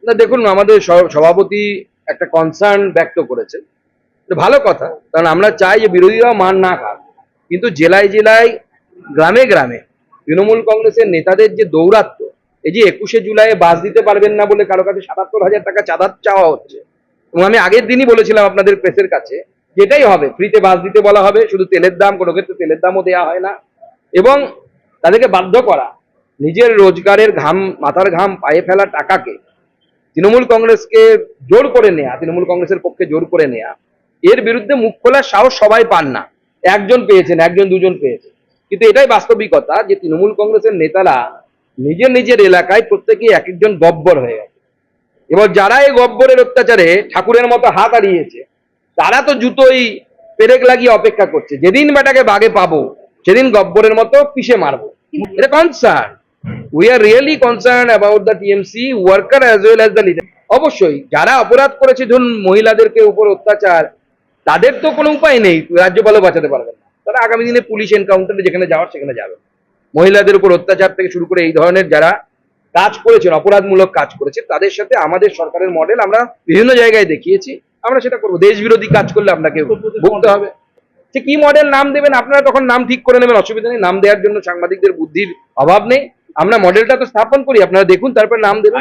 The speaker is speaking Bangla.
না দেখুন, আমাদের সভাপতি একটা কনসার্ন ব্যক্ত করেছে, এটা ভালো কথা, কারণ আমরা চাই যে বিরোধীরাও মান না খাক, কিন্তু জেলায় জেলায় গ্রামে গ্রামে তৃণমূল কংগ্রেসের নেতাদের যে দৌরাত্ম্য, এই যে 21শে জুলাই বাস দিতে পারবেন না বলে কারো কাছে 77,000 টাকা চাঁদা চাওয়া হচ্ছে, এবং আমি আগের দিনই বলেছিলাম আপনাদের প্রেসের কাছে যেটাই হবে ফ্রিতে বাস দিতে বলা হবে, শুধু তেলের দাম, কোনো ক্ষেত্রে তেলের দামও দেওয়া হয় না, এবং তাদেরকে বাধ্য করা নিজের রোজগারের ঘাম, মাথার ঘাম পায়ে ফেলা টাকাকে তৃণমূল কংগ্রেসকে জোর করে নেয়া, তৃণমূল কংগ্রেসের পক্ষে জোর করে নেয়া, এর বিরুদ্ধে মুখ খোলার সাহস সবাই পান না। একজন পেয়েছেন, একজন দুজন পেয়েছেন, কিন্তু এটাই বাস্তবিকতা যে তৃণমূল কংগ্রেসের নেতারা নিজের নিজের এলাকায় প্রত্যেকেই এক একজন গব্বর হয়ে গেছে। এবার যারা এই গব্বরের অত্যাচারে ঠাকুরের মতো হাত হারিয়েছে, তারা তো জুতোই পেরেক লাগিয়ে অপেক্ষা করছে, যেদিন বেটাকে বাগে পাবো সেদিন গব্বরের মতো পিষে মারবো। এটা concern, we are really concern about the TMC worker as well as the leader. অবশ্যই যারা অপরাধ করেছে, ধরুন মহিলাদেরকে উপর অত্যাচার, তাদের তো কোনো উপায় নেই, রাজ্যপালও বাঁচাতে পারবেন না, তারা আগামী দিনে পুলিশ এনকাউন্টারে যেখানে যাওয়ার সেখানে যাবে। মহিলাদের উপর অত্যাচার থেকে শুরু করে এই ধরনের যারা কাজ করেছেন, অপরাধমূলক কাজ করেছে, তাদের সাথে আমাদের সরকারের মডেল আমরা বিভিন্ন জায়গায় দেখিয়েছি, আমরা সেটা করবো। দেশ বিরোধী কাজ করলে আপনাকে ভুগতে হবে। যে কি মডেল নাম দেবেন আপনারা তখন নাম ঠিক করে নেবেন, অসুবিধা নেই, নাম দেওয়ার জন্য সাংবাদিকদের বুদ্ধির অভাব নেই, আমরা মডেলটা তো স্থাপন করি, আপনারা দেখুন তারপর নাম দেবেন।